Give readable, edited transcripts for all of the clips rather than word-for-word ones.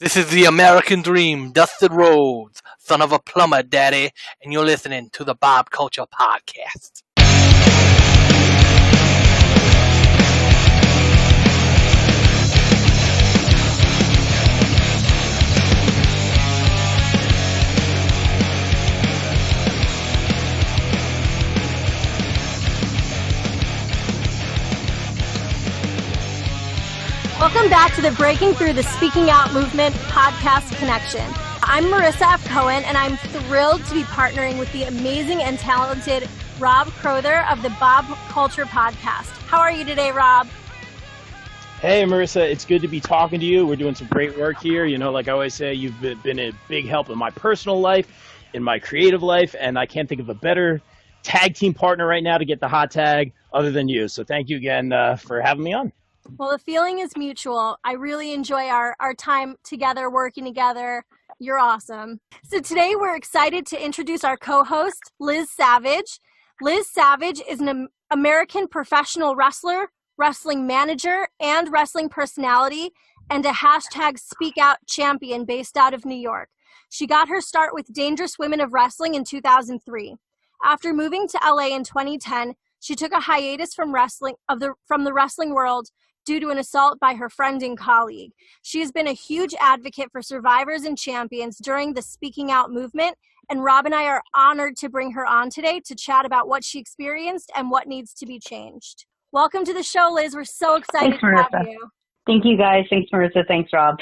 This is the American Dream, Dustin Rhodes, son of a plumber, daddy, and you're listening to the Bob Culture Podcast. Welcome back to the Breaking Through the Speaking Out Movement podcast connection. I'm Marissa F. Cohen, and I'm thrilled to be partnering with the amazing and talented Rob Crowther of the Bob Culture Podcast. How are you today, Rob? Hey, Marissa, it's good to be talking to you. We're doing some great work here. You know, like I always say, you've been a big help in my personal life, in my creative life, and I can't think of a better tag team partner right now to get the hot tag other than you. So thank you again for having me on. Well, the feeling is mutual. I really enjoy our time together, working together. You're awesome. So today we're excited to introduce our co-host, Liz Savage. Liz Savage is an American professional wrestler, wrestling manager, and wrestling personality, and a hashtag Speak Out champion based out of New York. She got her start with Dangerous Women of Wrestling in 2003. After moving to LA in 2010, she took a hiatus from the wrestling world due to an assault by her friend and colleague. She has been a huge advocate for survivors and champions during the Speaking Out movement, and Rob and I are honored to bring her on today to chat about what she experienced and what needs to be changed. Welcome to the show, Liz. We're so excited to have you. Thank you, guys. Thanks, Marissa. Thanks, Rob.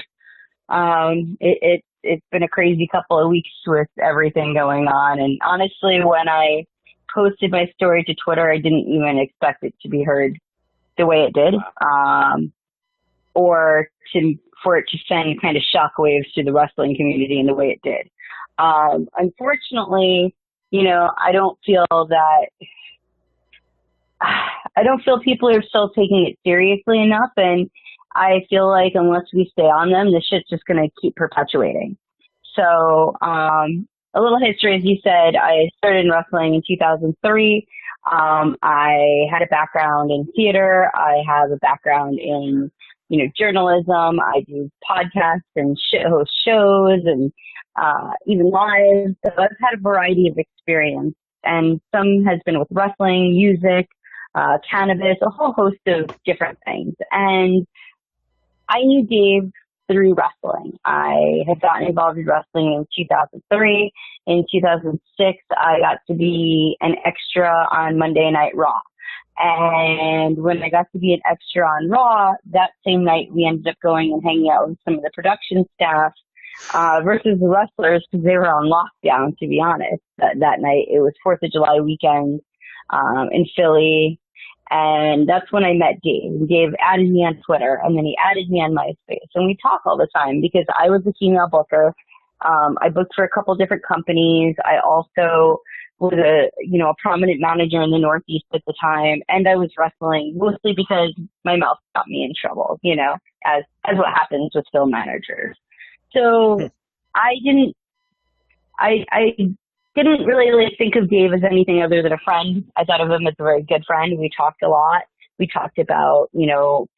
It's been a crazy couple of weeks with everything going on, and honestly, when I posted my story to Twitter, I didn't even expect it to be heard the way it did, or for it to send kind of shockwaves to the wrestling community in the way it did. Unfortunately, you know, I don't feel people are still taking it seriously enough, and I feel like unless we stay on them, this shit's just going to keep perpetuating. So, a little history, as you said, I started in wrestling in 2003. I had a background in theater. I have a background in, journalism. I do podcasts and host shows and even live. So I've had a variety of experience, and some has been with wrestling, music, cannabis, a whole host of different things. And I knew Dave through wrestling. I had gotten involved in wrestling in 2003. In 2006, I got to be an extra on Monday Night Raw. And when I got to be an extra on Raw, that same night we ended up going and hanging out with some of the production staff versus the wrestlers because they were on lockdown, to be honest. That night, it was 4th of July weekend in Philly. And that's when I met Dave. Dave added me on Twitter, and then he added me on MySpace. And we talk all the time because I was a female booker. I booked for a couple different companies. I also was a prominent manager in the Northeast at the time. And I was wrestling mostly because my mouth got me in trouble, as what happens with film managers. So I didn't really think of Dave as anything other than a friend. I thought of him as a very good friend. We talked a lot. We talked about,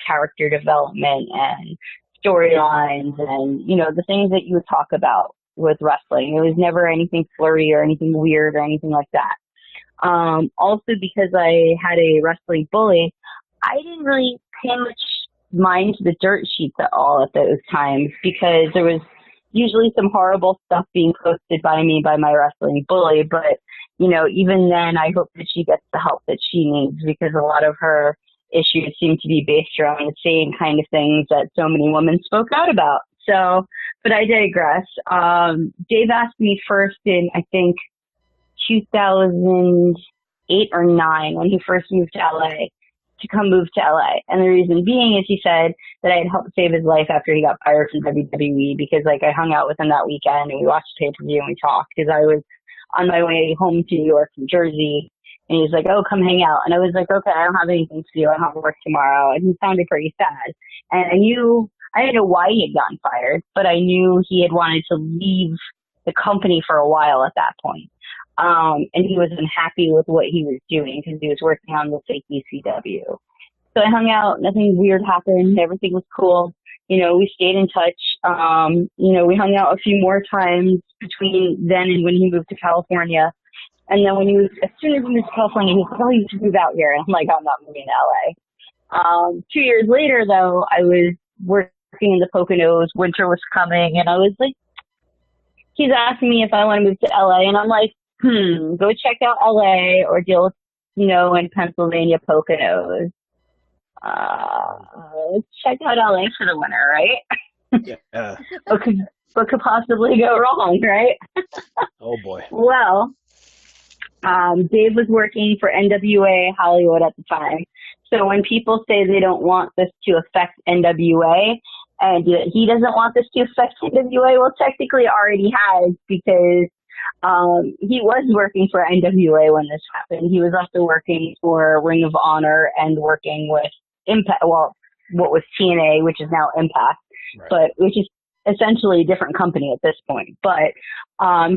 character development and storylines and, the things that you would talk about with wrestling. It was never anything flirty or anything weird or anything like that. Also because I had a wrestling bully, I didn't really pay much mind to the dirt sheets at all at those times because there was usually some horrible stuff being posted by me by my wrestling bully. But, even then, I hope that she gets the help that she needs because a lot of her issues seem to be based around the same kind of things that so many women spoke out about. So, but I digress. Dave asked me first in, I think, 2008 or 9 when he first moved to LA to come move to LA. And the reason being is he said that I had helped save his life after he got fired from WWE because I hung out with him that weekend and we watched pay-per-view and we talked because I was on my way home to New York from Jersey. And he was like, oh, come hang out. And I was like, okay, I don't have anything to do. I have work tomorrow. And he sounded pretty sad. And I didn't know why he had gotten fired, but I knew he had wanted to leave the company for a while at that point. And he was unhappy with what he was doing because he was working on the fake ECW. So I hung out, nothing weird happened, everything was cool. We stayed in touch. We hung out a few more times between then and when he moved to California. And then as soon as he moved to California, he was like, oh, you should move out here. And I'm like, I'm not moving to LA. 2 years later, though, I was working in the Poconos. Winter was coming, and I was like, he's asking me if I want to move to LA, and I'm like, go check out LA or deal with, in Pennsylvania Poconos. Let's check out LA for the winter, right? Yeah. What could possibly go wrong, right? Oh boy. Well, Dave was working for NWA Hollywood at the time. So when people say they don't want this to affect NWA, and he doesn't want this to affect NWA, well, technically it already has, because he was working for NWA when this happened. He was also working for Ring of Honor and working with Impact, well, what was TNA, which is now Impact, right. but which is essentially a different company at this point. But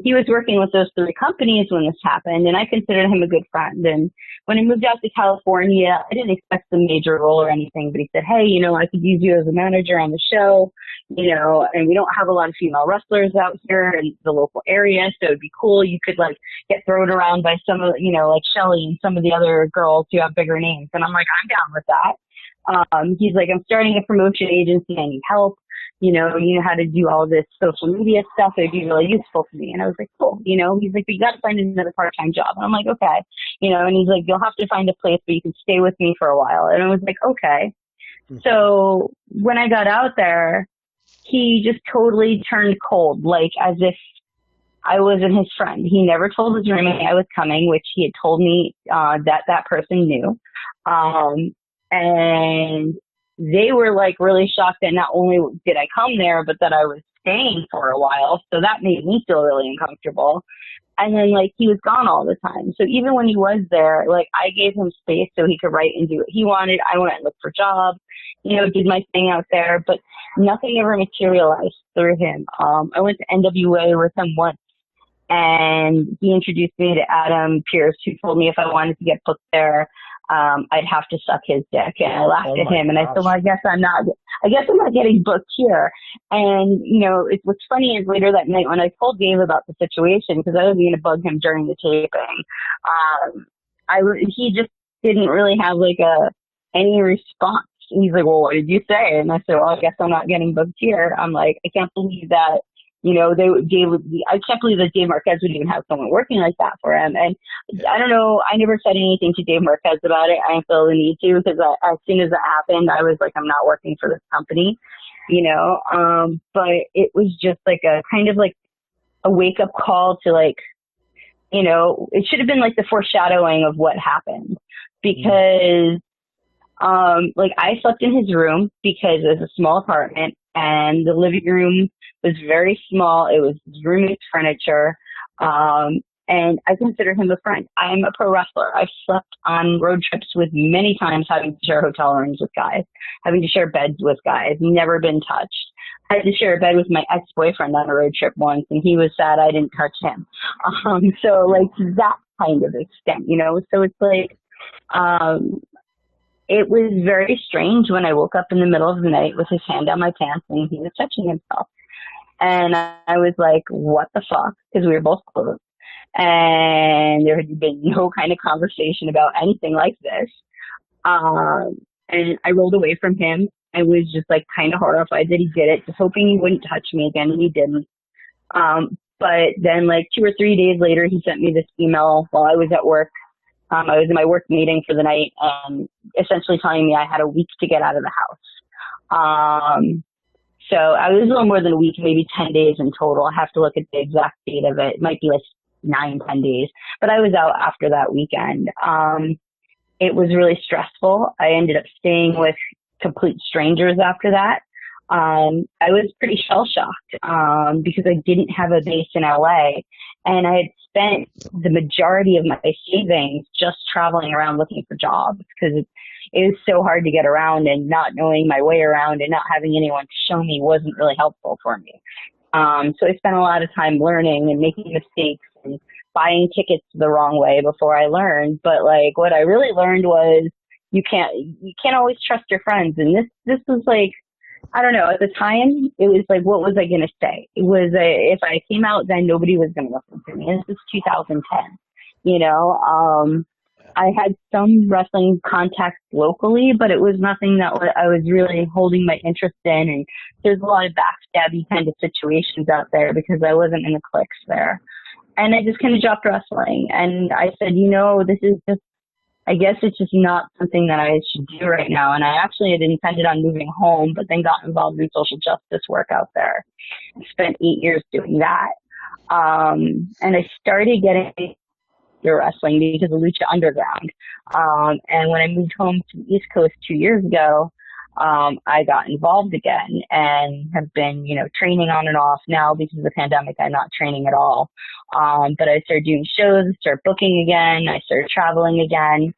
he was working with those three companies when this happened, and I considered him a good friend. And when I moved out to California, I didn't expect a major role or anything, but he said, hey, I could use you as a manager on the show, and we don't have a lot of female wrestlers out here in the local area, so it'd be cool. You could get thrown around by some of, like Shelly and some of the other girls who have bigger names. And I'm like, I'm down with that. He's like, I'm starting a promotion agency. I need help. You know how to do all this social media stuff. It'd be really useful to me. And I was like, cool. He's like, but you got to find another part-time job. And I'm like, okay. And he's like, you'll have to find a place where you can stay with me for a while. And I was like, okay. So when I got out there, he just totally turned cold, as if I wasn't his friend. He never told his roommate I was coming, which he had told me that person knew. And they were really shocked that not only did I come there, but that I was staying for a while. So that made me feel really uncomfortable. And then he was gone all the time. So even when he was there, I gave him space so he could write and do what he wanted. I went and looked for jobs, did my thing out there, but nothing ever materialized through him. I went to NWA with him once, and he introduced me to Adam Pierce, who told me if I wanted to get booked there, I'd have to suck his dick. And I laughed at him, and I said, well, I guess I'm not getting booked here. And, what's funny is later that night when I told Dave about the situation, because I was going to bug him during the taping, he just didn't really have any response. He's like, well, what did you say? And I said, well, I guess I'm not getting booked here. I'm like, I can't believe that. I can't believe that Dave Marquez would even have someone working like that for him. And I don't know, I never said anything to Dave Marquez about it. I didn't feel the need to, because as soon as it happened, I was like, I'm not working for this company, but it was just a kind of a wake up call to it should have been the foreshadowing of what happened, because I slept in his room because it was a small apartment, and the living room was very small. It was his roommate's furniture. And I consider him a friend. I'm a pro wrestler. I've slept on road trips with many times, having to share hotel rooms with guys, having to share beds with guys, never been touched. I had to share a bed with my ex-boyfriend on a road trip once, and he was sad I didn't touch him. So that kind of extent, so it's it was very strange when I woke up in the middle of the night with his hand down my pants and he was touching himself. And I was like, what the fuck? Because we were both close. And there had been no kind of conversation about anything like this. And I rolled away from him. I was just kind of horrified that he did it, just hoping he wouldn't touch me again, and he didn't. But then 2 or 3 days later, he sent me this email while I was at work. I was in my work meeting for the night, essentially telling me I had a week to get out of the house. So I was a little more than a week, maybe 10 days in total. I have to look at the exact date of it. It might be 9, 10 days, but I was out after that weekend. It was really stressful. I ended up staying with complete strangers after that. I was pretty shell shocked, because I didn't have a base in LA, and I had spent the majority of my savings just traveling around looking for jobs, because it was so hard to get around, and not knowing my way around and not having anyone to show me wasn't really helpful for me. So I spent a lot of time learning and making mistakes and buying tickets the wrong way before I learned. But what I really learned was you can't always trust your friends. And this was I don't know. At the time, it was like, what was I going to say? It was if I came out, then nobody was going to listen to me. And this is 2010. You know, I had some wrestling contacts locally, but it was nothing that I was really holding my interest in. And there's a lot of backstabby kind of situations out there because I wasn't in the cliques there. And I just kind of dropped wrestling. And I said, you know, this is just, I guess it's just not something that I should do right now. And I actually had intended on moving home, but then got involved in social justice work out there. I spent 8 years doing that. And I started getting into wrestling because of Lucha Underground. And when I moved home to the East Coast 2 years ago, I got involved again and have been, you know, training on and off. Now because of the pandemic, I'm not training at all. But I started doing shows, started booking again. I started traveling again,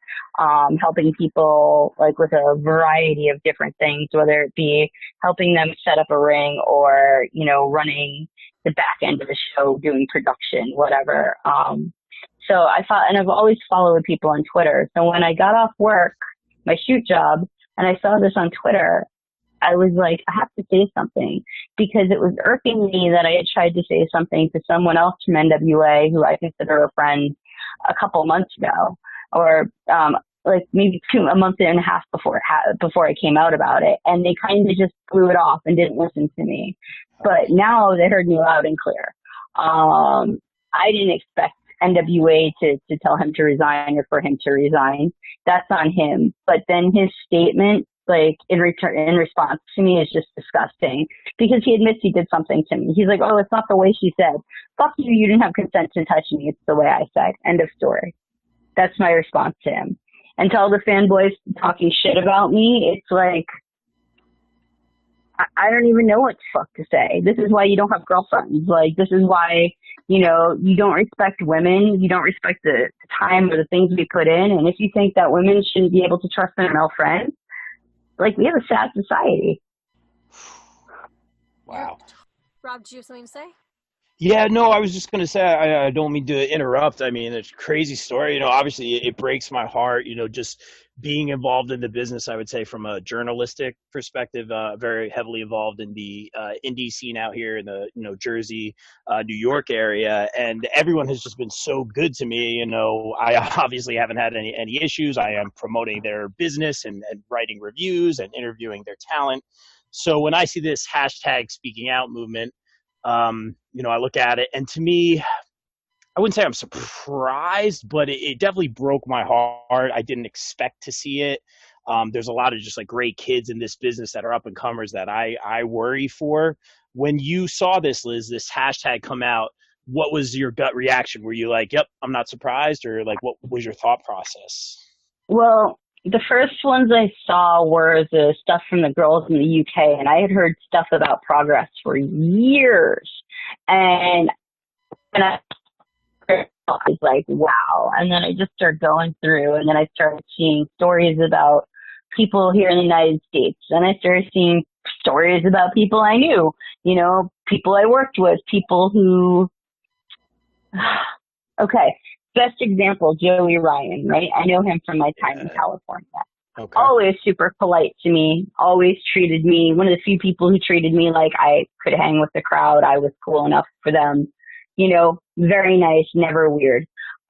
helping people like with a variety of different things, whether it be helping them set up a ring or, you know, running the back end of the show, doing production, whatever. So I thought, and I've always followed people on Twitter. So when I got off work, my shoot job, and I saw this on Twitter, I was like, I have to say something because it was irking me that I had tried to say something to someone else from NWA who I consider a friend a couple months ago, or like maybe a month and a half before I came out about it, and they kind of just blew it off and didn't listen to me. But now they heard me loud and clear. I didn't expect NWA to tell him to resign or for him to resign. That's on him. But then his statement, like in response to me, is just disgusting because he admits he did something to me. He's like, "Oh, it's not the way she said. Fuck you. You didn't have consent to touch me. It's the way I said." End of story. That's my response to him. And to all the fanboys talking shit about me, it's like, I don't even know what the fuck to say. This is why you don't have girlfriends. Like, this is why, you know, you don't respect women. You don't respect the time or the things we put in. And if you think that women shouldn't be able to trust their male friends, like, we have a sad society. Wow. Rob, do you have something to say? Yeah, no, I was just going to say, I don't mean to interrupt. I mean, it's a crazy story. You know, obviously it breaks my heart, you know, just being involved in the business, I would say from a journalistic perspective, very heavily involved in the indie scene out here in the, you know, Jersey, New York area. And everyone has just been so good to me. You know, I obviously haven't had any issues. I am promoting their business and writing reviews and interviewing their talent. So when I see this hashtag speaking out movement, you know, I look at it, and to me, I wouldn't say I'm surprised, but it definitely broke my heart. I didn't expect to see it. There's a lot of just like great kids in this business that are up and comers that I worry for. When you saw this, Liz, this hashtag come out, what was your gut reaction? Were you like, "Yep, I'm not surprised," or like, what was your thought process? Well, the first ones I saw were the stuff from the girls in the UK, and I had heard stuff about Progress for years. And I was like, wow. And then I just started going through, and then I started seeing stories about people here in the United States. And I started seeing stories about people I knew, you know, people I worked with, people who, okay. Best example, Joey Ryan, right? I know him from my time in California. Okay. Always super polite to me, always treated me, one of the few people who treated me like I could hang with the crowd. I was cool enough for them. You know, very nice, never weird.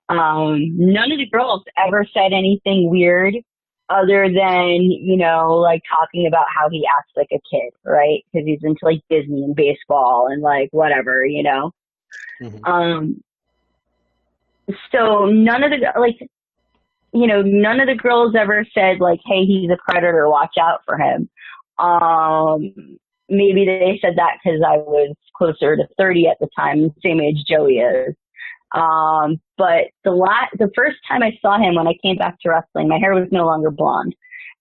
None of the girls ever said anything weird other than, you know, like talking about how he acts like a kid, right? Because he's into like Disney and baseball and like whatever, you know? Mm-hmm. So none of the girls ever said like, "Hey, he's a predator, watch out for him." Maybe they said that because I was closer to 30 at the time, same age Joey is. But the first time I saw him when I came back to wrestling, my hair was no longer blonde.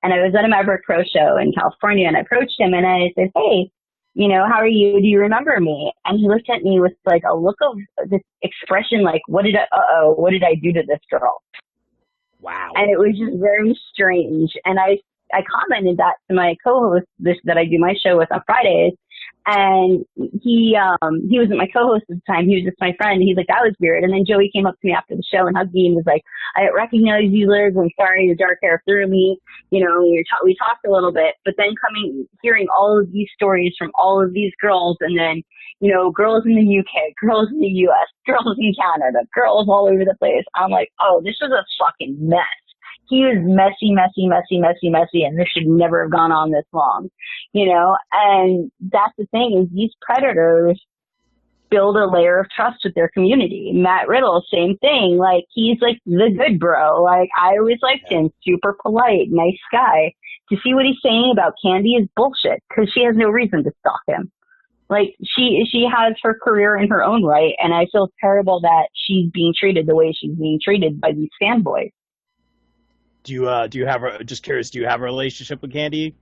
And I was at a Maverick Pro show in California, and I approached him and I said, "Hey, you know, how are you? Do you remember me?" And he looked at me with like a look of this expression like, what did I do to this girl? Wow. And it was just very strange. And I commented that to my co-host that I do my show with on Fridays. And he wasn't my co-host at the time. He was just my friend. He's like, that was weird. And then Joey came up to me after the show and hugged me and was like, I didn't recognize you, Liz. I'm sorry, your dark hair threw me. You know, we talked a little bit, but then hearing all of these stories from all of these girls, and then, you know, girls in the UK, girls in the US, girls in Canada, girls all over the place. I'm like, oh, this is a fucking mess. He was messy, and this should never have gone on this long, you know? And that's the thing, is these predators build a layer of trust with their community. Matt Riddle, same thing. Like, he's like the good bro. Like, I always liked him. Super polite, nice guy. To see what he's saying about Candy is bullshit, because she has no reason to stalk him. Like, she has her career in her own right, and I feel terrible that she's being treated the way she's being treated by these fanboys. Do you have just curious, do you have a relationship with Candy?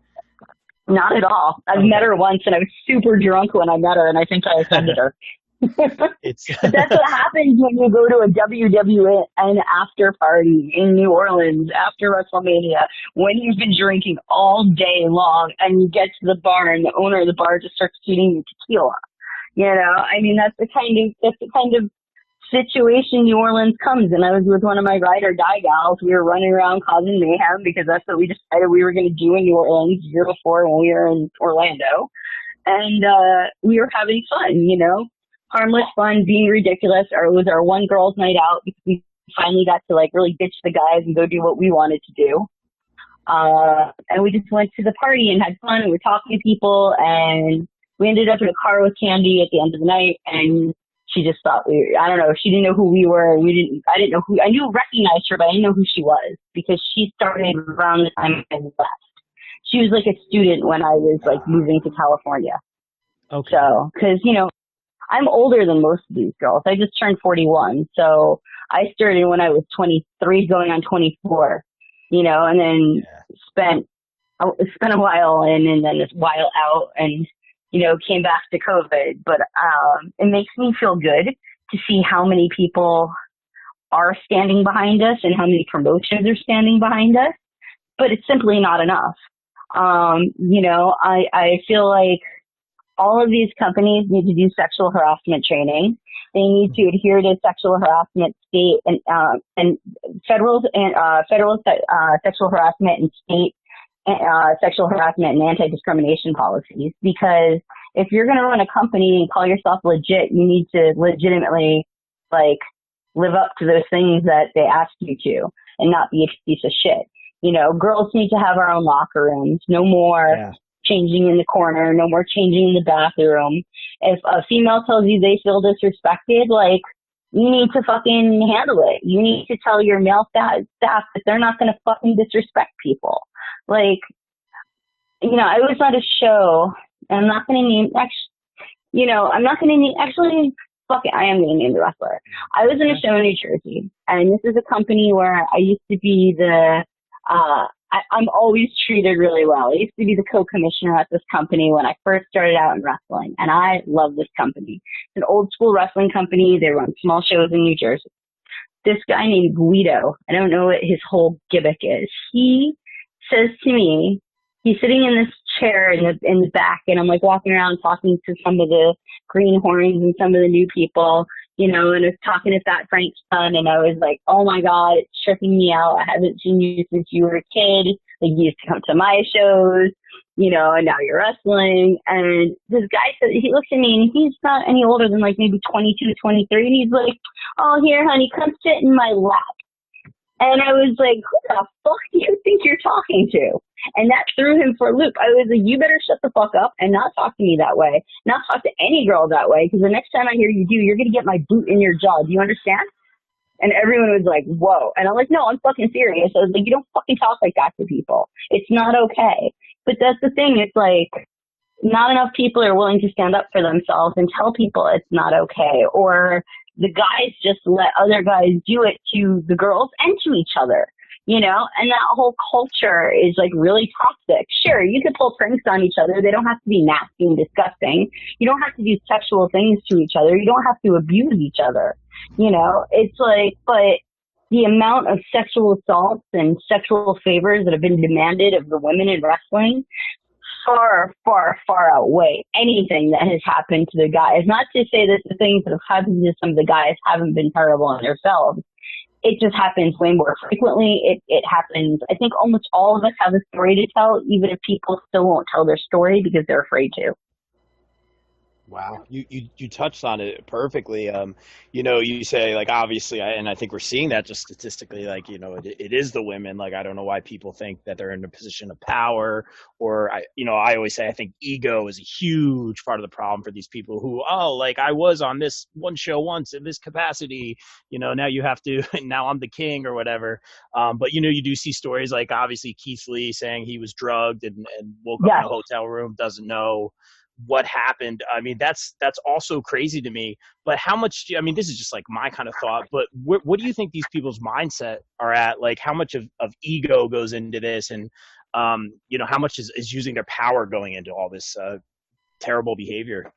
Not at all. I've met her once, and I was super drunk when I met her, and I think I offended her. But that's what happens when you go to a WWN after party in New Orleans after WrestleMania, when you've been drinking all day long, and you get to the bar, and the owner of the bar just starts feeding you tequila. You know, I mean, that's the kind of situation New Orleans comes. And I was with one of my ride or die gals. We were running around causing mayhem because that's what we decided we were going to do in New Orleans the year before when we were in Orlando. And we were having fun, you know, harmless fun, being ridiculous. It was our one girls' night out because we finally got to like really ditch the guys and go do what we wanted to do. And we just went to the party and had fun, and we were talking to people, and we ended up in a car with Candy at the end of the night, and she just thought I don't know, she didn't know who we were. I didn't know who, I recognized her, but I didn't know who she was, because she started around the time I left. She was like a student when I was like moving to California. Okay. So, cause you know, I'm older than most of these girls. I just turned 41. So I started when I was 23 going on 24, you know, and then spent a while in and then a while out, and you know, came back to COVID. But it makes me feel good to see how many people are standing behind us and how many promotions are standing behind us. But it's simply not enough. You know, I feel like all of these companies need to do sexual harassment training. They need to adhere to sexual harassment state and federal sexual harassment and state sexual harassment and anti-discrimination policies, because if you're going to run a company and call yourself legit, you need to legitimately like live up to those things that they ask you to, and not be a piece of shit. You know, girls need to have our own locker rooms. No more changing in the corner. No more changing in the bathroom. If a female tells you they feel disrespected, like, you need to fucking handle it. You need to tell your male staff that they're not going to fucking disrespect people. Like, you know, I was at a show, and I'm not going to name, actually, fuck it, I am going to name the wrestler. I was in a show in New Jersey, and this is a company where I used to be I'm always treated really well. I used to be the co-commissioner at this company when I first started out in wrestling, and I love this company. It's an old school wrestling company. They run small shows in New Jersey. This guy named Guido, I don't know what his whole gimmick is. He says to me, he's sitting in this chair in the back, and I'm like walking around talking to some of the greenhorns and some of the new people, you know, and I was talking to Fat Frank's son, and I was like, oh my God, it's tripping me out. I haven't seen you since you were a kid. Like, you used to come to my shows, you know, and now you're wrestling. And this guy said, he looks at me, and he's not any older than like maybe 22, 23, and he's like, oh, here, honey, come sit in my lap. And I was like, who the fuck do you think you're talking to? And that threw him for a loop. I was like, you better shut the fuck up and not talk to me that way. Not talk to any girl that way, because the next time I hear you do, you're going to get my boot in your jaw. Do you understand? And everyone was like, whoa. And I'm like, no, I'm fucking serious. I was like, you don't fucking talk like that to people. It's not okay. But that's the thing. It's like, not enough people are willing to stand up for themselves and tell people it's not okay. Or the guys just let other guys do it to the girls and to each other, you know? And that whole culture is like really toxic. Sure, you can pull pranks on each other. They don't have to be nasty and disgusting. You don't have to do sexual things to each other. You don't have to abuse each other. You know, it's like, but the amount of sexual assaults and sexual favors that have been demanded of the women in wrestling, far, far, far outweigh anything that has happened to the guys. Not to say that the things that have happened to some of the guys haven't been terrible in themselves. It just happens way more frequently. It happens. I think almost all of us have a story to tell, even if people still won't tell their story because they're afraid to. Wow, you touched on it perfectly. You say like obviously, and I think we're seeing that just statistically. Like it is the women. Like I don't know why people think that they're in a position of power, or I always say I think ego is a huge part of the problem for these people who like I was on this one show once in this capacity. Now you have to. Now I'm the king or whatever. But you do see stories like obviously Keith Lee saying he was drugged and woke up in a hotel room, doesn't know what happened. I mean, that's also crazy to me. But how much? This is just like my kind of thought. But what do you think these people's mindset are at? Like, how much of ego goes into this, and how much is using their power going into all this terrible behavior?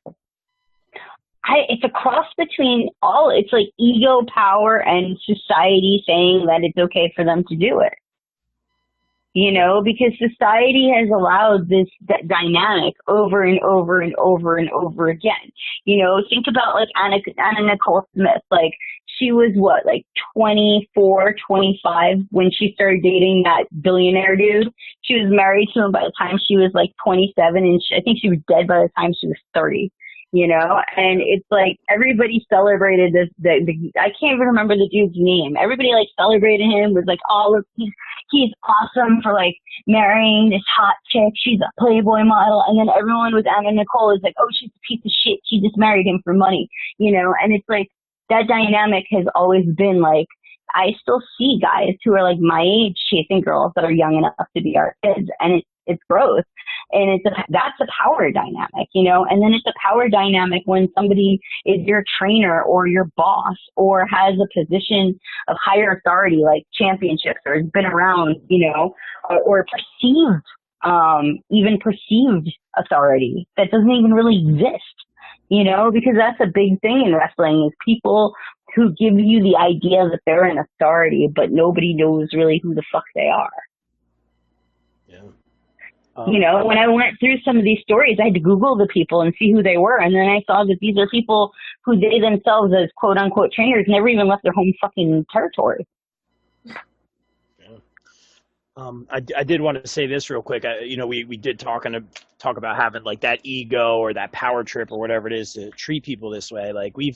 It's a cross between all. It's like ego, power, and society saying that it's okay for them to do it. Because society has allowed that dynamic over and over and over and over again. Think about like Anna Nicole Smith. Like she was like 24, 25 when she started dating that billionaire dude. She was married to him by the time she was like 27, and I think she was dead by the time she was 30. And it's like everybody celebrated this. I can't even remember the dude's name. Everybody like celebrated him, was like, oh, look, he's awesome for like marrying this hot chick. She's a Playboy model. And then everyone with Anna Nicole is like, oh, she's a piece of shit. She just married him for money, and it's like that dynamic has always been like, I still see guys who are like my age chasing girls that are young enough to be our kids, and it's growth. And that's a power dynamic, and then it's a power dynamic when somebody is your trainer or your boss or has a position of higher authority like championships or has been around, or even perceived authority that doesn't even really exist, because that's a big thing in wrestling is people who give you the idea that they're an authority, but nobody knows really who the fuck they are. Yeah. When I went through some of these stories, I had to Google the people and see who they were. And then I saw that these are people who they themselves as quote unquote trainers never even left their home fucking territory. I did want to say this real quick. We did talk about having like that ego or that power trip or whatever it is to treat people this way. Like we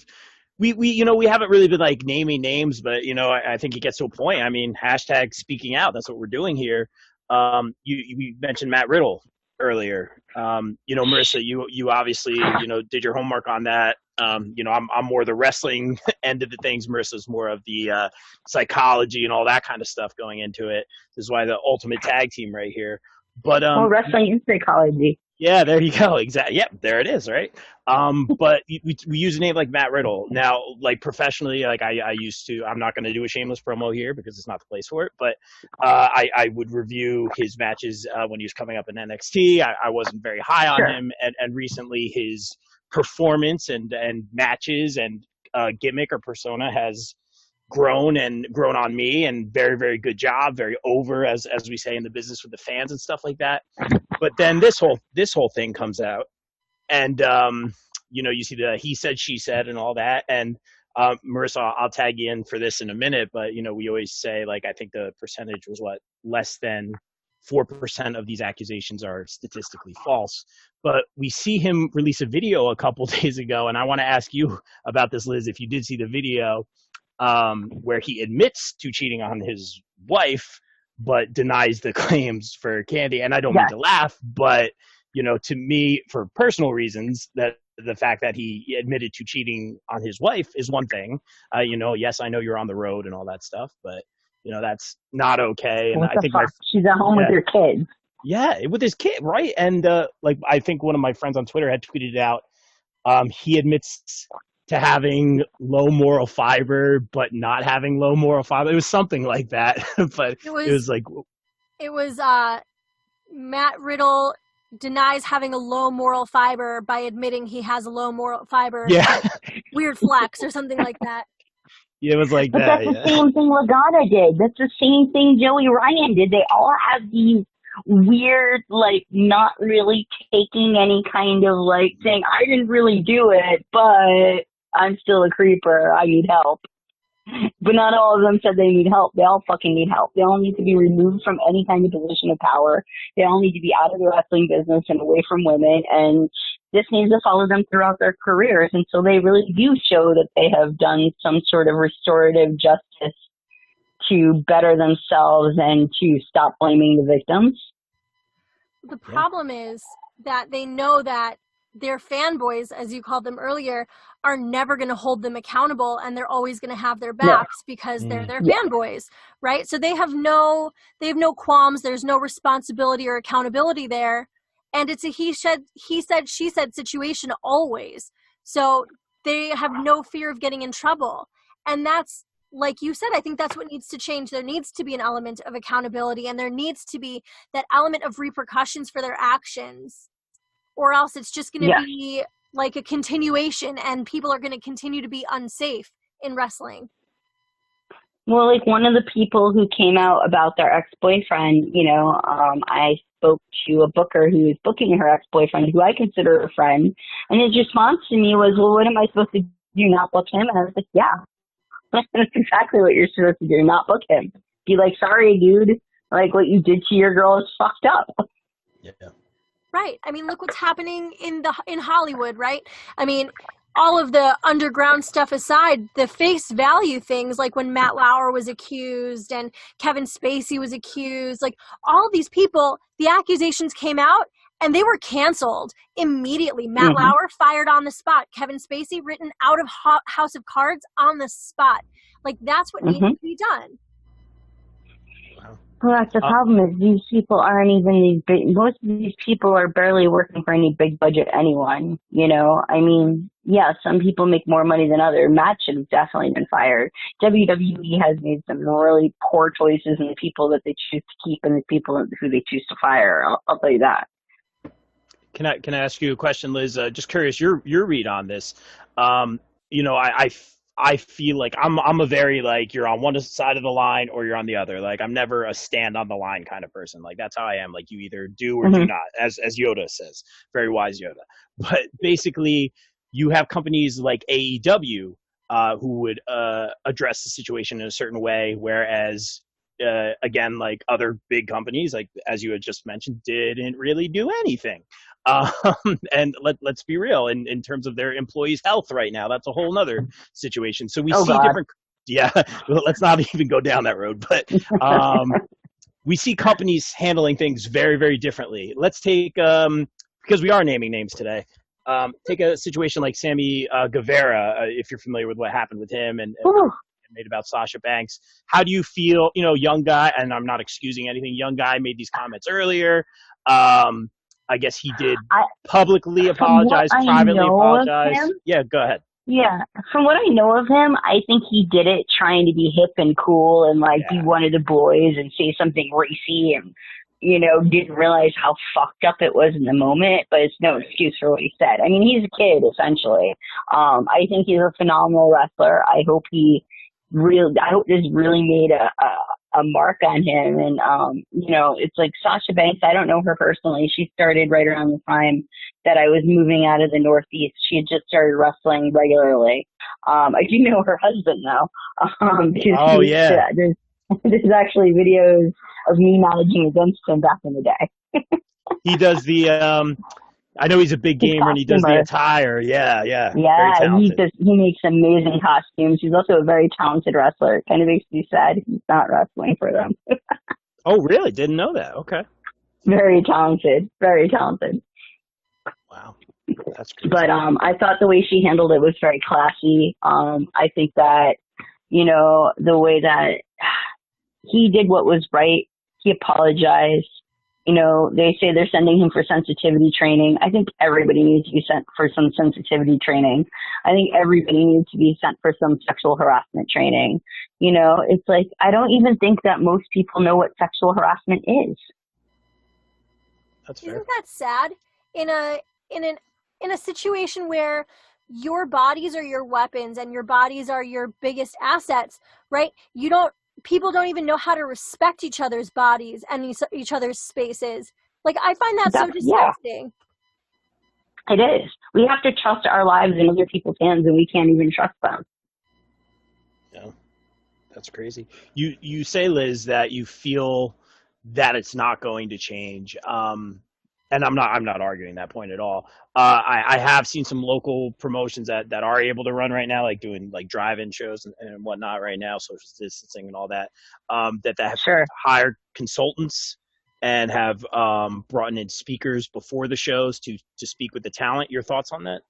haven't really been like naming names, but I think it gets to a point. I mean, hashtag speaking out. That's what we're doing here. You mentioned Matt Riddle earlier. Marissa, you obviously, did your homework on that. I'm more the wrestling end of the things. Marissa's more of the psychology and all that kind of stuff going into it. This is why the ultimate tag team right here. But wrestling is psychology. Yeah, there you go. Exactly. Yep, there it is, right? But we use a name like Matt Riddle. Now, like professionally, like I used to, I'm not going to do a shameless promo here because it's not the place for it, but I would review his matches when he was coming up in NXT. I wasn't very high on him, and recently his performance and matches and gimmick or persona has grown on me, and very, very good job, very over, as we say in the business with the fans and stuff like that. But then this whole thing comes out, and you see the he said, she said, and all that. And Marissa, I'll tag you in for this in a minute, but we always say, like, I think the percentage was less than 4% of these accusations are statistically false. But we see him release a video a couple days ago, and I want to ask you about this, Liz, if you did see the video, where he admits to cheating on his wife, but denies the claims for Candy. And I don't mean to laugh, but, to me, for personal reasons, that the fact that he admitted to cheating on his wife is one thing. Yes, I know you're on the road and all that stuff, but, that's not okay. And I think she's at home with her kids. Yeah, with his kid, right? And I think one of my friends on Twitter had tweeted out, he admits to having low moral fiber, but not having low moral fiber. It was something like that. But it was Matt Riddle denies having a low moral fiber by admitting he has a low moral fiber. Yeah. Weird flex or something like that. Yeah, it was like but that. That's the same thing Lagana did. That's the same thing Joey Ryan did. They all have these weird, like, not really taking any kind of, like, saying, I didn't really do it, but I'm still a creeper. I need help. But not all of them said they need help. They all fucking need help. They all need to be removed from any kind of position of power. They all need to be out of the wrestling business and away from women. And this needs to follow them throughout their careers until they really do show that they have done some sort of restorative justice to better themselves and to stop blaming the victims. The problem is that they know that their fanboys, as you called them earlier, are never going to hold them accountable, and they're always going to have their backs because they're their fanboys, right? So they have no qualms. There's no responsibility or accountability there, and it's a he said, she said situation always. So they have no fear of getting in trouble, and that's, like you said, I think that's what needs to change. There needs to be an element of accountability, and there needs to be that element of repercussions for their actions, or else it's just going to be like a continuation, and people are going to continue to be unsafe in wrestling. Well, like, one of the people who came out about their ex-boyfriend, you know, I spoke to a booker who was booking her ex-boyfriend, who I consider a friend, and his response to me was, well, what am I supposed to do, not book him? And I was like, yeah, that's exactly what you're supposed to do, not book him. Be like, sorry, dude, like, what you did to your girl is fucked up. Yeah. Right. I mean, look what's happening in Hollywood, right? I mean, all of the underground stuff aside, the face value things, like when Matt Lauer was accused and Kevin Spacey was accused, like all of these people, the accusations came out and they were canceled immediately. Matt Lauer fired on the spot. Kevin Spacey written out of House of Cards on the spot. Like, that's what needs to be done. Well, that's the problem is these people aren't even these big, most of these people are barely working for any big budget anyone, you know? I mean, yeah, some people make more money than others. Matt should have definitely been fired. WWE has made some really poor choices in the people that they choose to keep and the people who they choose to fire. I'll tell you that. Can I ask you a question, Liz? Just curious, your read on this. You know, I feel like I'm a very, like, you're on one side of the line or you're on the other. Like, I'm never a stand on the line kind of person. Like, that's how I am. Like, you either do or do not, as Yoda says. Very wise Yoda. But basically, you have companies like AEW who would address the situation in a certain way, whereas, again, like other big companies, like as you had just mentioned, didn't really do anything. And let's be real, in terms of their employees' health right now, that's a whole nother situation. So we see different, well, let's not even go down that road, but we see companies handling things very, very differently. Let's take, because we are naming names today, take a situation like Sammy Guevara, if you're familiar with what happened with him and made about Sasha Banks. How do you feel, you know, young guy, and I'm not excusing anything, young guy made these comments earlier. I guess he did publicly apologize, privately apologize. Yeah, go ahead. Yeah, from what I know of him, I think he did it trying to be hip and cool and, like, be one of the boys and say something racy and, you know, didn't realize how fucked up it was in the moment, but it's no excuse for what he said. I mean, he's a kid, essentially. I think he's a phenomenal wrestler. I hope this really made a mark on him. And, you know, it's like Sasha Banks, I don't know her personally. She started right around the time that I was moving out of the Northeast. She had just started wrestling regularly. I do know her husband, though. There's actually videos of me managing against him back in the day. He does the, I know he's a big gamer and he does the attire. Yeah. Yeah, he makes amazing costumes. He's also a very talented wrestler. It kind of makes me sad he's not wrestling for them. Oh, really? Didn't know that. Okay. Very talented. Very talented. Wow. That's crazy. But I thought the way she handled it was very classy. I think that, you know, the way that he did what was right, he apologized. You know, they say they're sending him for sensitivity training. I think everybody needs to be sent for some sensitivity training. I think everybody needs to be sent for some sexual harassment training. You know, it's like, I don't even think that most people know what sexual harassment is. That's fair. Isn't that sad? In a situation where your bodies are your weapons and your bodies are your biggest assets, right? You don't people don't even know how to respect each other's bodies and each other's spaces. Like, I find that so disgusting. It is. We have to trust our lives in other people's hands, and we can't even trust them. Yeah, that's crazy. You say, Liz, that you feel that it's not going to change. And I'm not arguing that point at all. I have seen some local promotions that are able to run right now, like doing like drive-in shows and whatnot right now, social distancing and all that. That have hired consultants and have brought in speakers before the shows to speak with the talent. Your thoughts on that?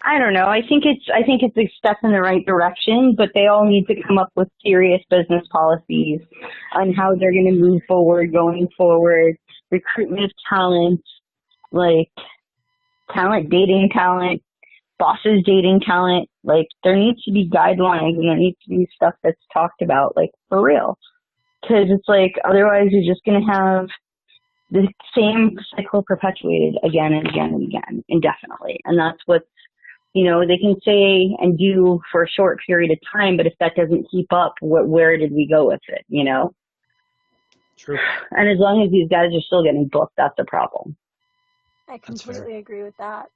I don't know. I think it's a step in the right direction, but they all need to come up with serious business policies on how they're going to move forward, going forward, recruitment of talent, like talent dating talent, bosses dating talent. Like, there needs to be guidelines and there needs to be stuff that's talked about, like, for real. Because it's like, otherwise you're just going to have the same cycle perpetuated again and again and again, indefinitely. And that's what's, you know, they can say and do for a short period of time, but if that doesn't keep up, where did we go with it, you know? True. And as long as these guys are still getting booked, that's a problem. I completely agree with that.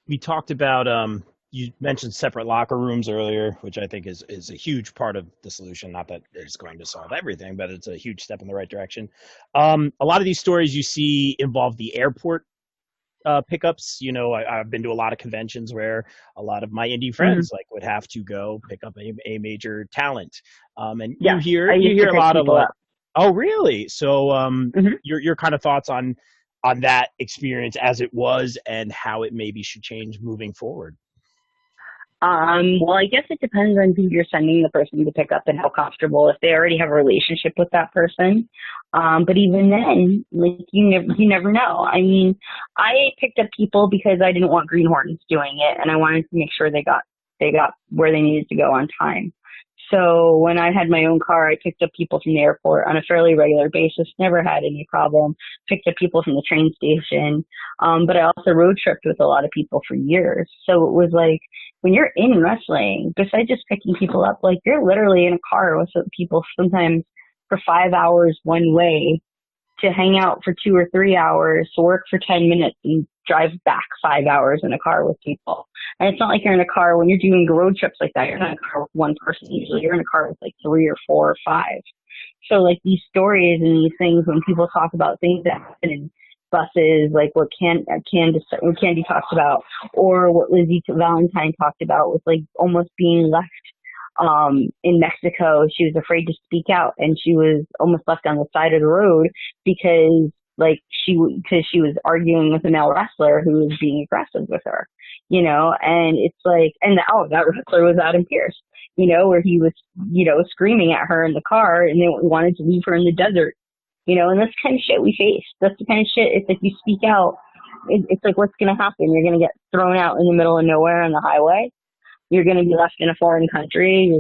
We talked about, you mentioned separate locker rooms earlier, which I think is a huge part of the solution. Not that it's going to solve everything, but it's a huge step in the right direction. A lot of these stories you see involve the airport pickups. You know, I've been to a lot of conventions where a lot of my indie friends like would have to go pick up a major talent. And you hear a lot of like, oh really? So your kind of thoughts on that experience as it was and how it maybe should change moving forward. Well, I guess it depends on who you're sending the person to pick up and how comfortable, if they already have a relationship with that person. But even then, like, you never know. I mean, I picked up people because I didn't want greenhorns doing it, and I wanted to make sure they got where they needed to go on time. So when I had my own car, I picked up people from the airport on a fairly regular basis, never had any problem, picked up people from the train station. But I also road tripped with a lot of people for years. So it was like, when you're in wrestling, besides just picking people up, like, you're literally in a car with people sometimes for 5 hours one way to hang out for 2 or 3 hours, to work for 10 minutes and drive back 5 hours in a car with people. And it's not like you're in a car when you're doing road trips like that. You're not in a car with one person usually. You're in a car with like 3 or 4 or 5. So like these stories and these things, when people talk about things that happen in buses, like what Candy talked about, or what Lizzie Valentine talked about, with like almost being left in Mexico. She was afraid to speak out, and she was almost left on the side of the road because she was arguing with a male wrestler who was being aggressive with her, you know. And it's like, and that wrestler was Adam Pearce, you know, where he was, you know, screaming at her in the car, and they wanted to leave her in the desert. You know, and that's the kind of shit we face. That's the kind of shit, it's like you speak out, it's like, what's going to happen? You're going to get thrown out in the middle of nowhere on the highway. You're going to be left in a foreign country.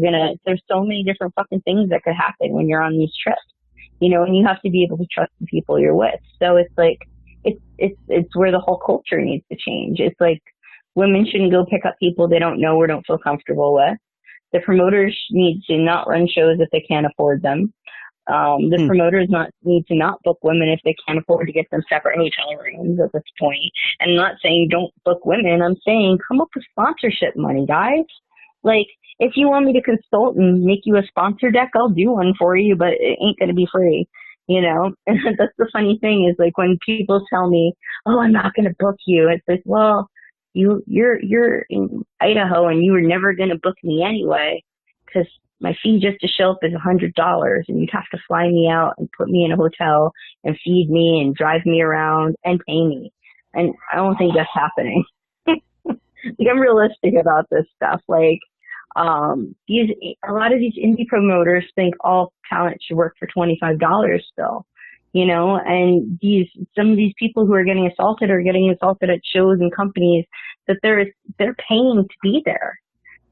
There's so many different fucking things that could happen when you're on these trips, you know, and you have to be able to trust the people you're with. So it's like, it's where the whole culture needs to change. It's like, women shouldn't go pick up people they don't know or don't feel comfortable with. The promoters need to not run shows if they can't afford them. The promoters need to not book women if they can't afford to get them separate hotel rooms at this point. And I'm not saying don't book women. I'm saying come up with sponsorship money, guys. Like, if you want me to consult and make you a sponsor deck, I'll do one for you, but it ain't going to be free, you know? And that's the funny thing is, like, when people tell me, oh, I'm not going to book you, it's like, well, you're in Idaho and you were never going to book me anyway, because my fee just to show up is $100, and you'd have to fly me out and put me in a hotel and feed me and drive me around and pay me. And I don't think that's happening. Like, I'm realistic about this stuff. Like, a lot of these indie promoters think all talent should work for $25 still, you know, and some of these people who are getting assaulted at shows and companies that they're paying to be there.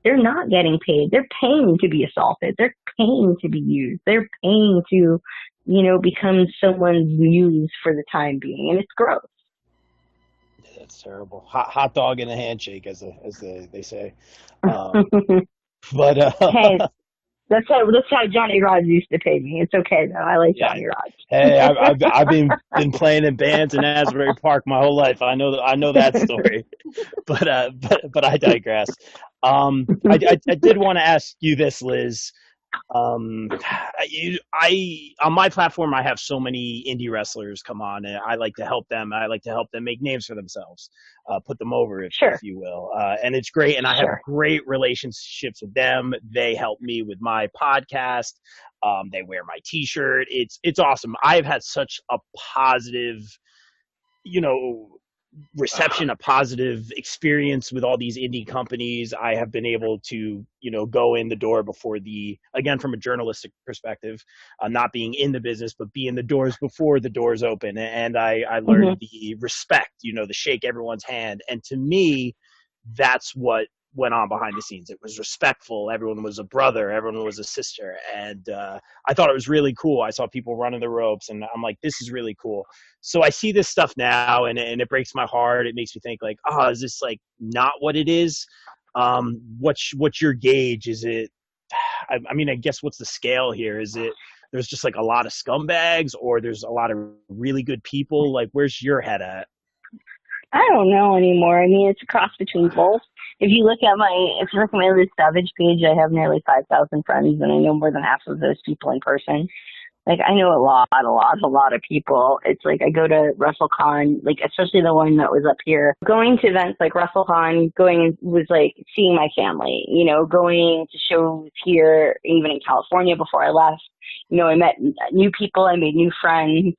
They're not getting paid. They're paying to be assaulted. They're paying to be used. They're paying to, you know, become someone's muse for the time being. And it's gross. That's terrible. Hot dog and a handshake, as they say. But Hey, that's how Johnny Rods used to pay me. It's okay though. I like yeah. Johnny Rods. Hey, I've been playing in bands in Asbury Park my whole life. I know that story. But I digress. I did want to ask you this, Liz. I on my platform, I have so many indie wrestlers come on, and I like to help them. I like to help them make names for themselves, put them over, if Sure, you will. And it's great, and I have sure. great relationships with them. They help me with my podcast. They wear my T-shirt. It's awesome. I've had such a positive, you know, reception, a positive experience with all these indie companies. I have been able to, go in the door before again, from a journalistic perspective, not being in the business, but be in the doors before the doors open. And I Hmm. learned the respect, the shake everyone's hand. And to me, that's what went on behind the scenes. It was respectful. Everyone was a brother. Everyone was a sister. And I thought it was really cool. I saw people running the ropes, and I'm like, this is really cool. So I see this stuff now, and it breaks my heart. It makes me think like, oh, is this like not what it is? What's your gauge? Is it? I mean, I guess what's the scale here? Is it there's just like a lot of scumbags, or there's a lot of really good people? Like, where's your head at? I don't know anymore. I mean, it's a cross between both. If you look at my Liz Savage page, I have nearly 5,000 friends, and I know more than half of those people in person. Like, I know a lot of people. It's like I go to WrestleCon, like especially the one that was up here. Going to events like WrestleCon, going was like seeing my family. Going to shows here, even in California before I left. I met new people, I made new friends.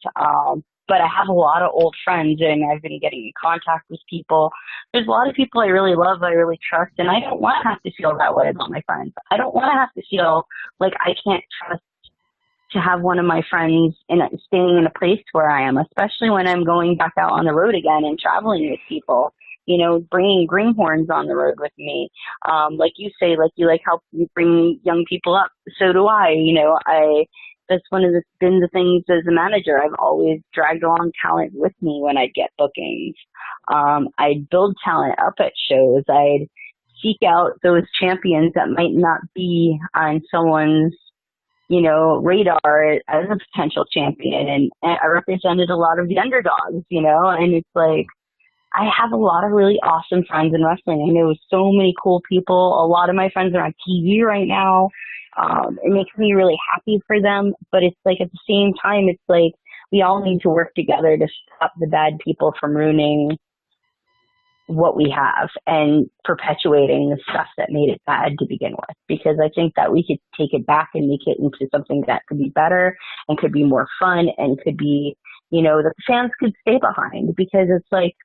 But I have a lot of old friends, and I've been getting in contact with people. There's a lot of people I really love, I really trust, and I don't want to have to feel that way about my friends. I don't want to have to feel like I can't trust to have one of my friends staying in a place where I am, especially when I'm going back out on the road again and traveling with people. Bringing greenhorns on the road with me. Like you say, like you help you bring young people up. So do I. That's been the things as a manager. I've always dragged along talent with me when I'd get bookings. I'd build talent up at shows. I'd seek out those champions that might not be on someone's, radar as a potential champion. And I represented a lot of the underdogs, and it's like, I have a lot of really awesome friends in wrestling. I know so many cool people. A lot of my friends are on TV right now. It makes me really happy for them, but it's like at the same time, it's like we all need to work together to stop the bad people from ruining what we have and perpetuating the stuff that made it bad to begin with. Because I think that we could take it back and make it into something that could be better and could be more fun and could be, that the fans could stay behind, because it's like,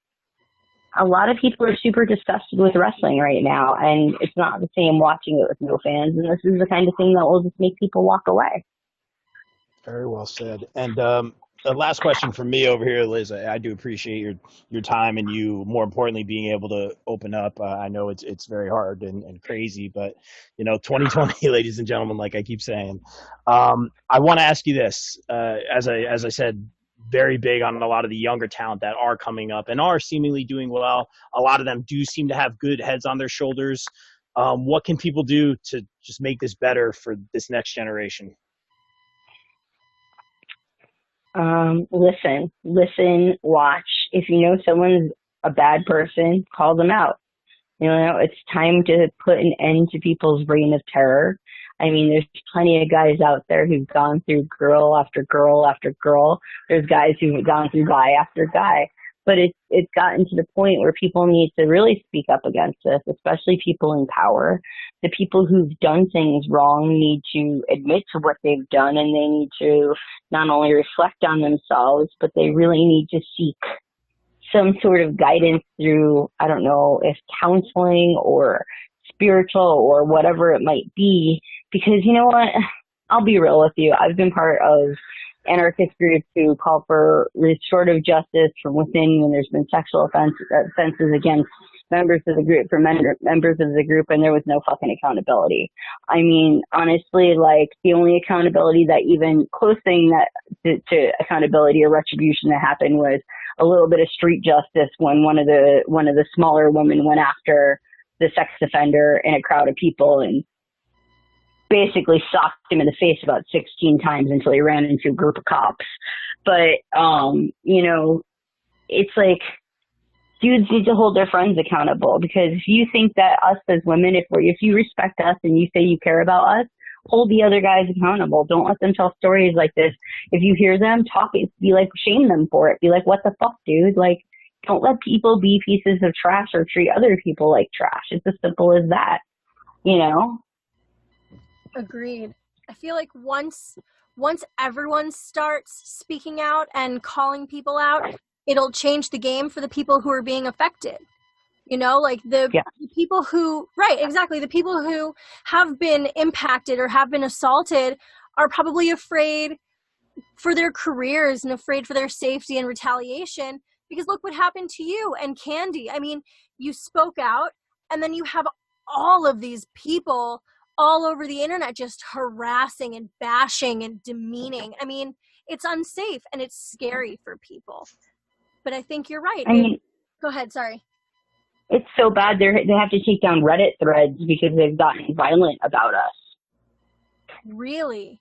a lot of people are super disgusted with wrestling right now, and it's not the same watching it with no fans. And this is the kind of thing that will just make people walk away. Very well said. And the last question from me over here, Liz, I do appreciate your time, and you, more importantly, being able to open up. I know it's very hard and crazy, but 2020, ladies and gentlemen, like I keep saying, I want to ask you this. As I said, very big on a lot of the younger talent that are coming up and are seemingly doing well. A lot of them do seem to have good heads on their shoulders. What can people do to just make this better for this next generation? Listen, watch. If you know someone's a bad person, call them out. It's time to put an end to people's reign of terror. I mean, there's plenty of guys out there who've gone through girl after girl after girl. There's guys who've gone through guy after guy. But it's gotten to the point where people need to really speak up against this, especially people in power. The people who've done things wrong need to admit to what they've done, and they need to not only reflect on themselves, but they really need to seek some sort of guidance through, I don't know, if counseling or spiritual or whatever it might be. Because you know what? I'll be real with you. I've been part of anarchist groups who call for restorative justice from within when there's been sexual offenses against members of the group, for members of the group, and there was no fucking accountability. I mean, honestly, like the only accountability that even close thing that to accountability or retribution that happened was a little bit of street justice when one of the, one of the smaller women went after the sex offender in a crowd of people, and, you know, they got him. But it's like, I have a lot of really awesome friends in wrestling. I know so many cool people. A lot of my friends are on TV right now. A lot of my friends are on basically socked him in the face about 16 times until he ran into a group of cops. But, you know, it's like, dudes need to hold their friends accountable, because if you think that us as women, if you respect us and you say you care about us, hold the other guys accountable. Don't let them tell stories like this. If you hear them talk, be like, shame them for it. Be like, what the fuck, dude? Like, don't let people be pieces of trash or treat other people like trash. It's as simple as that, you know? Agreed. I feel like once everyone starts speaking out and calling people out, it'll change the game for the people who are being affected. You know, like the people who, right, exactly. The people who have been impacted or have been assaulted are probably afraid for their careers and afraid for their safety and retaliation, because look what happened to you and Candy. I mean, you spoke out, and then you have all of these people all over the internet just harassing and bashing and demeaning. I mean, it's unsafe and it's scary for people. But I think you're right. I mean, go ahead, sorry. It's so bad they have to take down Reddit threads because they've gotten violent about us. Really?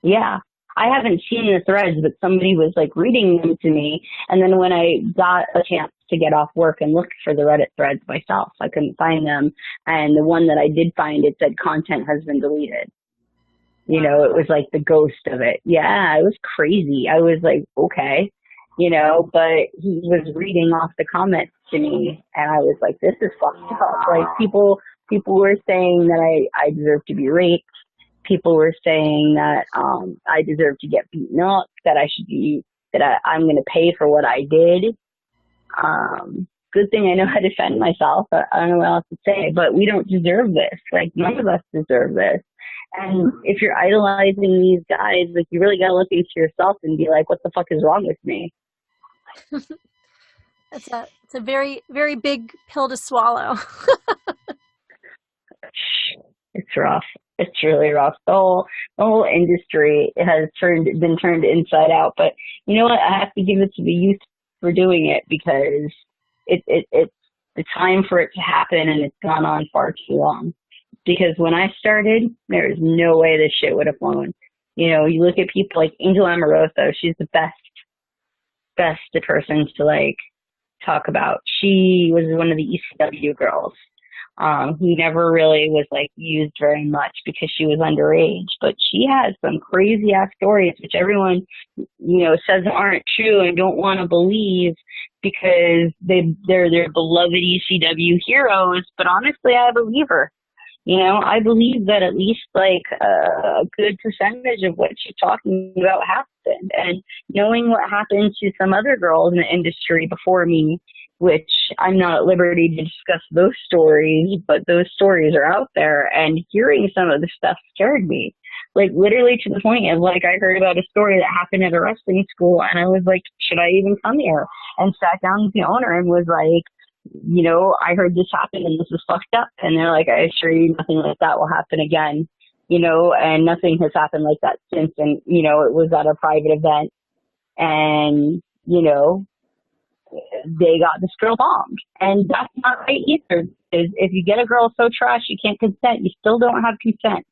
Yeah. I haven't seen the threads, but somebody was like reading them to me. And then when I got a chance to get off work and look for the Reddit threads myself, I couldn't find them. And the one that I did find, it said content has been deleted. You know, it was like the ghost of it. Yeah, it was crazy. I was like, okay, you know, but he was reading off the comments to me, and I was like, this is fucked up. Like, people were saying that I deserve to be raped. People were saying that I deserve to get beaten up, that I'm going to pay for what I did. Good thing I know how to defend myself. I don't know what else to say, but we don't deserve this. Like, none of us deserve this. And if you're idolizing these guys, like, you really got to look into yourself and be like, what the fuck is wrong with me? It's a very, very big pill to swallow. It's rough. It's really rough. The whole industry has been turned inside out. But you know what? I have to give it to the youth for doing it, because it's the time for it to happen, and it's gone on far too long. Because when I started, there is no way this shit would have flown. You know, you look at people like Angel Amoroso. She's the best person to like talk about. She was one of the ECW girls. Who never really was like used very much because she was underage, but she has some crazy ass stories which everyone, you know, says aren't true and don't want to believe because they're their beloved ECW heroes. But honestly, I believe her. You know, I believe that at least like a good percentage of what she's talking about happened. And knowing what happened to some other girls in the industry before me, which I'm not at liberty to discuss those stories, but those stories are out there, and hearing some of the stuff scared me. Like, literally to the point of, like, I heard about a story that happened at a wrestling school, and I was like, should I even come here? And sat down with the owner and was like, you know, I heard this happen and this is fucked up. And they're like, I assure you nothing like that will happen again, you know, and nothing has happened like that since. And, you know, it was at a private event, and, you know, they got this girl bombed. And that's not right either. If you get a girl so trash you can't consent, you still don't have consent.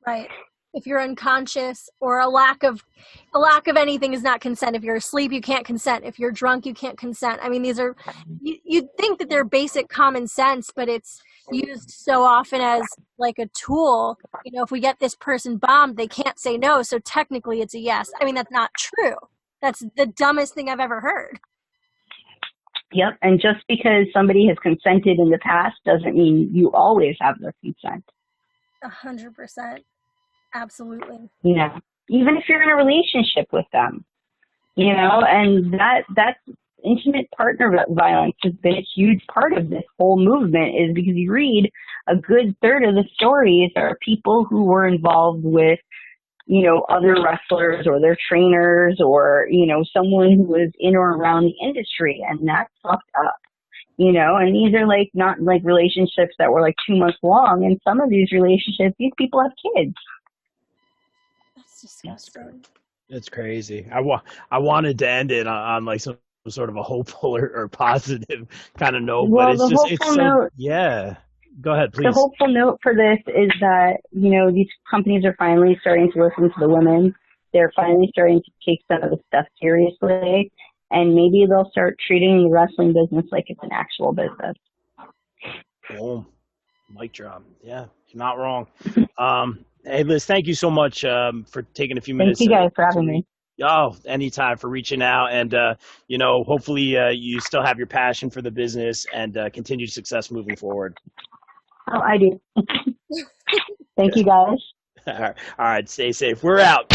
Right. If you're unconscious, or a lack of anything is not consent. If you're asleep, you can't consent. If you're drunk, you can't consent. I mean, these are, you'd think that they're basic common sense, but it's used so often as like a tool. You know, if we get this person bombed, they can't say no, so technically it's a yes. I mean, that's not true. That's the dumbest thing I've ever heard. Yep. And just because somebody has consented in the past doesn't mean you always have their consent. 100%. Absolutely. You know, even if you're in a relationship with them, you know, and that's intimate partner violence has been a huge part of this whole movement, is because you read a good third of the stories are people who were involved with, you know, other wrestlers or their trainers, or, you know, someone who was in or around the industry, and that's fucked up, you know. And these are like not like relationships that were like 2 months long, and some of these relationships, these people have kids. That's disgusting. It's crazy. I wanted to end it on like some sort of a hopeful or positive kind of note, Well, but it's the just, it's hopeful so, note, yeah. Go ahead, The please. hopeful note for this is that, these companies are finally starting to listen to the women. They're finally starting to take some of the stuff seriously, and maybe they'll start treating the wrestling business like it's an actual business. Boom. Mic drop. Yeah, you're not wrong. Hey, Liz, thank you so much for taking a few minutes. Thank you guys for having me. Oh, anytime, for reaching out. And, hopefully you still have your passion for the business and continued success moving forward. Oh, I do. Thank you, guys. All right. Stay safe. We're out.